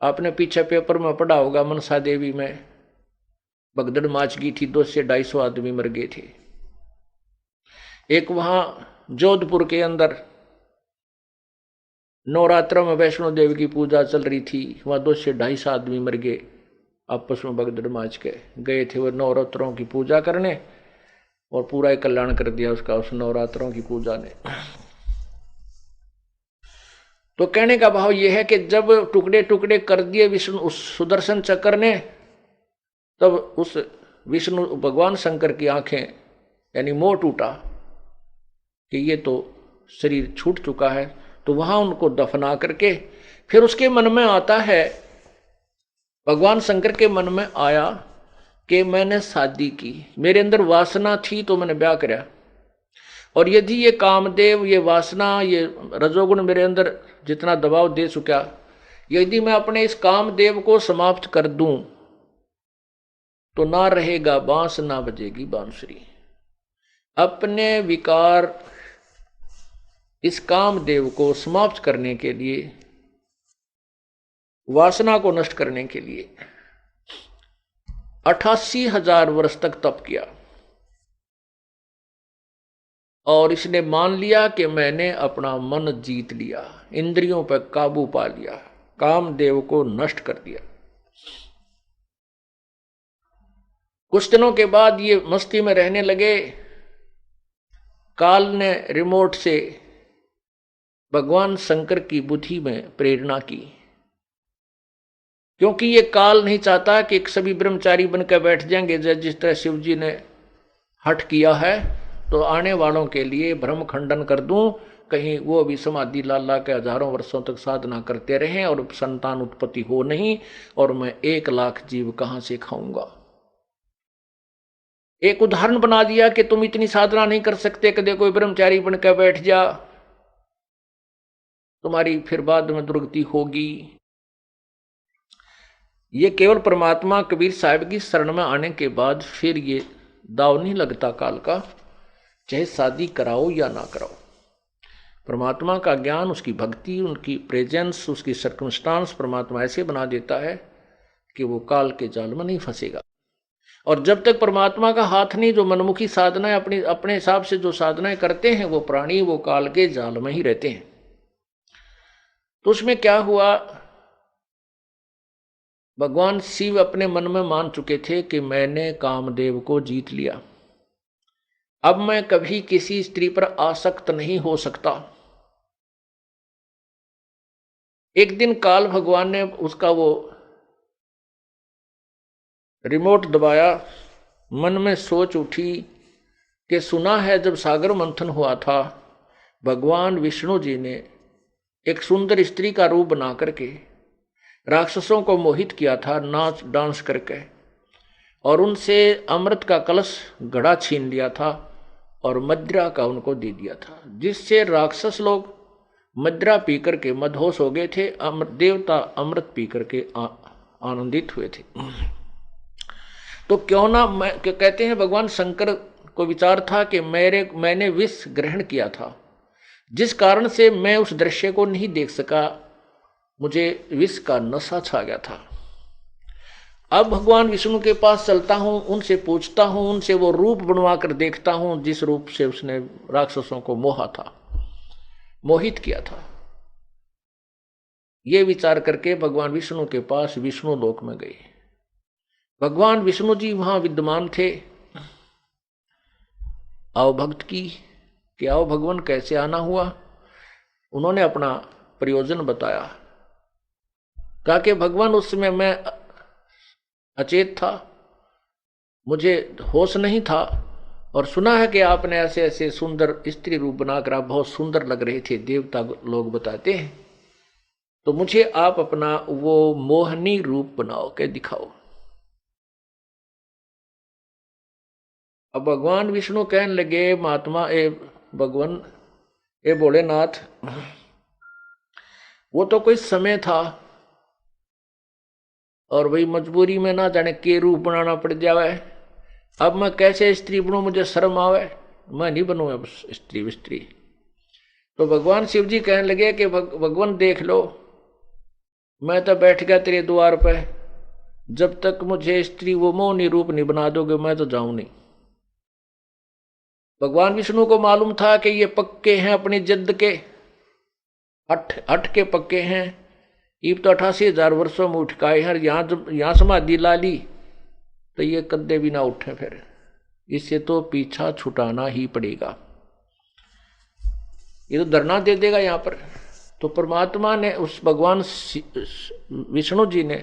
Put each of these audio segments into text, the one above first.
आपने पीछे पेपर में पढ़ा होगा, मनसा देवी में भगदड़ माच गई थी, 200 से 250 आदमी मर गए थे। एक वहां जोधपुर के अंदर नवरात्रों में वैष्णो देवी की पूजा चल रही थी, वहां 200 से 250 आदमी मर गए, आपस में भगदड़ माच के गए थे वो नवरात्रों की पूजा करने, और पूरा ही कल्याण कर दिया उसका उस नवरात्रों की पूजा ने। तो कहने का भाव यह है कि जब टुकड़े टुकड़े कर दिए विष्णु उस सुदर्शन चक्र ने, तब उस विष्णु भगवान शंकर की आंखें यानी मोह टूटा कि ये तो शरीर छूट चुका है। तो वहां उनको दफना करके फिर उसके मन में आता है, भगवान शंकर के मन में आया कि मैंने शादी की, मेरे अंदर वासना थी तो मैंने ब्याह कराया, और यदि ये कामदेव, ये वासना, ये रजोगुण मेरे अंदर जितना दबाव दे चुका, यदि मैं अपने इस कामदेव को समाप्त कर दूं तो ना रहेगा बांस, ना बजेगी बांसुरी। अपने विकार इस कामदेव को समाप्त करने के लिए, वासना को नष्ट करने के लिए 88,000 वर्ष तक तप किया, और इसने मान लिया कि मैंने अपना मन जीत लिया, इंद्रियों पर काबू पा लिया, कामदेव को नष्ट कर दिया। कुछ दिनों के बाद ये मस्ती में रहने लगे। काल ने रिमोट से भगवान शंकर की बुद्धि में प्रेरणा की, क्योंकि ये काल नहीं चाहता कि सभी ब्रह्मचारी बनकर बैठ जाएंगे। जिस तरह शिव जी ने हट किया है, तो आने वालों के लिए भ्रम खंडन कर दूं, कहीं वो भी समाधि ला के हजारों वर्षों तक साधना करते रहें और संतान उत्पत्ति हो नहीं, और मैं 1 लाख जीव कहां से खाऊंगा। एक उदाहरण बना दिया कि तुम इतनी साधना नहीं कर सकते, कदे कोई ब्रह्मचारी बनकर बैठ जा, तुम्हारी फिर बाद में दुर्गति होगी। ये केवल परमात्मा कबीर साहब की शरण में आने के बाद फिर ये दाव नहीं लगता काल का, चाहे शादी कराओ या ना कराओ। परमात्मा का ज्ञान, उसकी भक्ति, उनकी प्रेजेंस, उसकी सर्कमस्टांस परमात्मा ऐसे बना देता है कि वो काल के जाल में नहीं फंसेगा। और जब तक परमात्मा का हाथ नहीं, जो मनमुखी साधनाएं अपने हिसाब से जो साधनाएं करते हैं, वो प्राणी वो काल के जाल में ही रहते हैं। तो उसमें क्या हुआ, भगवान शिव अपने मन में मान चुके थे कि मैंने कामदेव को जीत लिया, अब मैं कभी किसी स्त्री पर आसक्त नहीं हो सकता। एक दिन काल भगवान ने उसका वो रिमोट दबाया, मन में सोच उठी कि सुना है जब सागर मंथन हुआ था, भगवान विष्णु जी ने एक सुंदर स्त्री का रूप बना करके राक्षसों को मोहित किया था, नाच डांस करके, और उनसे अमृत का कलश घड़ा छीन लिया था और मदिरा का उनको दे दिया था, जिससे राक्षस लोग मदिरा पी करके मदहोश हो गए थे, देवता अमृत पी करके आनंदित हुए थे। तो क्यों ना, मैं कहते हैं भगवान शंकर को विचार था कि मैंने विष ग्रहण किया था, जिस कारण से मैं उस दृश्य को नहीं देख सका, मुझे विष का नशा छा गया था। अब भगवान विष्णु के पास चलता हूं, उनसे पूछता हूं, उनसे वो रूप बनवा कर देखता हूं जिस रूप से उसने राक्षसों को मोहा था, मोहित किया था। ये विचार करके भगवान विष्णु के पास विष्णु लोक में गए। भगवान विष्णु जी वहां विद्यमान थे। आओ भक्त की कि आओ भगवान कैसे आना हुआ, उन्होंने अपना प्रयोजन बताया। कहा कि भगवान उस समय मैं अचेत था, मुझे होश नहीं था, और सुना है कि आपने ऐसे ऐसे सुंदर स्त्री रूप बनाकर आप बहुत सुंदर लग रहे थे, देवता लोग बताते हैं, तो मुझे आप अपना वो मोहनी रूप बनाओ के दिखाओ। अब भगवान विष्णु कहने लगे, महात्मा ए भगवान ए भोलेनाथ, वो तो कोई समय था, और वही मजबूरी में ना जाने के रूप बनाना पड़ जावे, अब मैं कैसे स्त्री बनूं, मुझे शर्म आवे, मैं नहीं बनूंगा स्त्री। तो भगवान शिव जी कहने लगे कि भगवान देख लो, मैं तो बैठ गया तेरे द्वार पे, जब तक मुझे स्त्री वो मोहनी रूप नहीं बना दोगे मैं तो जाऊं नहीं। भगवान विष्णु को मालूम था कि ये पक्के हैं अपनी जिद के, हट के पक्के हैं। ईब तो 88,000 वर्षों में उठ के हर यहां समाधि ला ली तो ये कद्दे भी ना उठे, फिर इससे तो पीछा छुटाना ही पड़ेगा, ये तो धरना दे देगा यहां पर। तो परमात्मा ने, उस भगवान विष्णु जी ने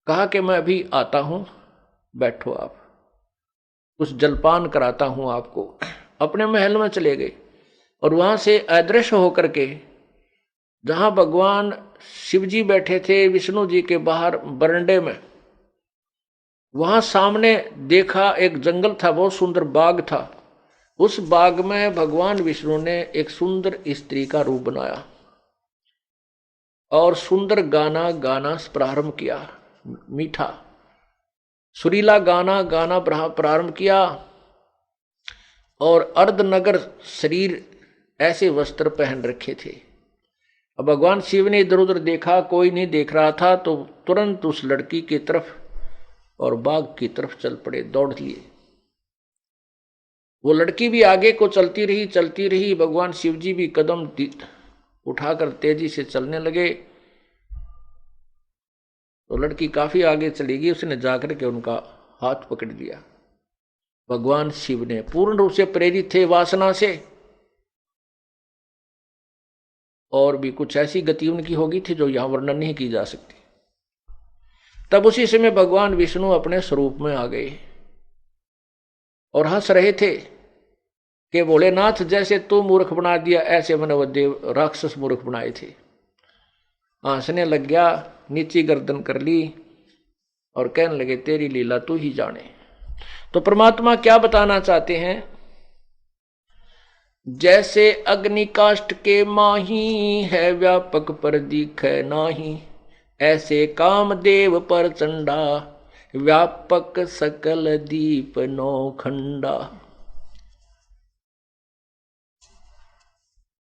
कहा कि मैं अभी आता हूं, बैठो आप, कुछ जलपान कराता हूं आपको। अपने महल में चले गए और वहां से अदृश्य होकर के जहां भगवान शिव जी बैठे थे विष्णु जी के बाहर बरंडे में, वहां सामने देखा एक जंगल था, बहुत सुंदर बाग था। उस बाग में भगवान विष्णु ने एक सुंदर स्त्री का रूप बनाया और सुंदर गाना गाना प्रारंभ किया, मीठा सुरीला गाना गाना प्रारंभ किया। और अर्धनगर शरीर ऐसे वस्त्र पहन रखे थे। अब भगवान शिव ने इधर उधर देखा, कोई नहीं देख रहा था, तो तुरंत उस लड़की की तरफ और बाग की तरफ चल पड़े, दौड़ लिए। वो लड़की भी आगे को चलती रही। भगवान शिव जी भी कदम उठाकर तेजी से चलने लगे। तो लड़की काफी आगे चली गई, उसने जाकर के उनका हाथ पकड़ लिया। भगवान शिव ने पूर्ण रूप से प्रेरित थे वासना से, और भी कुछ ऐसी गति उनकी होगी थी जो यहां वर्णन नहीं की जा सकती। तब उसी समय भगवान विष्णु अपने स्वरूप में आ गए और हंस रहे थे कि भोलेनाथ, जैसे तू मूर्ख बना दिया ऐसे मैंने वो देव राक्षस मूर्ख बनाए थे। हंसने लग गया, नीची गर्दन कर ली और कहने लगे तेरी लीला तू ही जाने। तो परमात्मा क्या बताना चाहते हैं? जैसे अग्नि काष्ठ के माही है, व्यापक पर दिखे नाही, ऐसे कामदेव पर चंडा, व्यापक सकल दीप नौखंडा।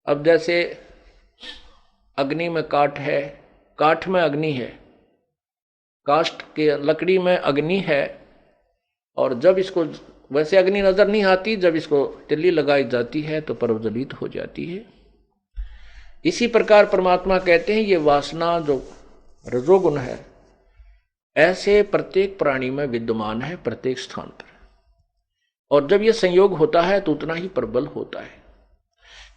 अब जैसे अग्नि में काठ है, काठ में अग्नि है, काष्ठ के लकड़ी में अग्नि है, और जब इसको वैसे अग्नि नजर नहीं आती, जब इसको तिल्ली लगाई जाती है तो प्रज्वलित हो जाती है। इसी प्रकार परमात्मा कहते हैं ये वासना जो रजोगुण है ऐसे प्रत्येक प्राणी में विद्यमान है, प्रत्येक स्थान पर, और जब ये संयोग होता है तो उतना ही प्रबल होता है।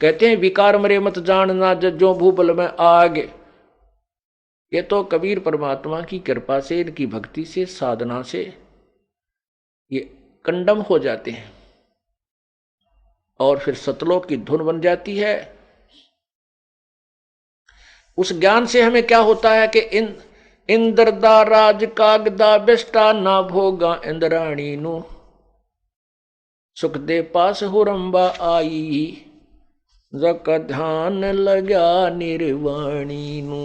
कहते हैं विकार मरे मत जानना, जज्जो भूबल में आग। ये तो कबीर परमात्मा की कृपा से, इनकी भक्ति से, साधना से ये कंडम हो जाते हैं और फिर सतलोक की धुन बन जाती है। उस ज्ञान से हमें क्या होता है कि इंद्र दा राज कागदा बेष्टा ना भोगा इंद्राणी नु, सुख दे पास हुरंबा आई, जका ध्यान लगा निर्वाणी नु।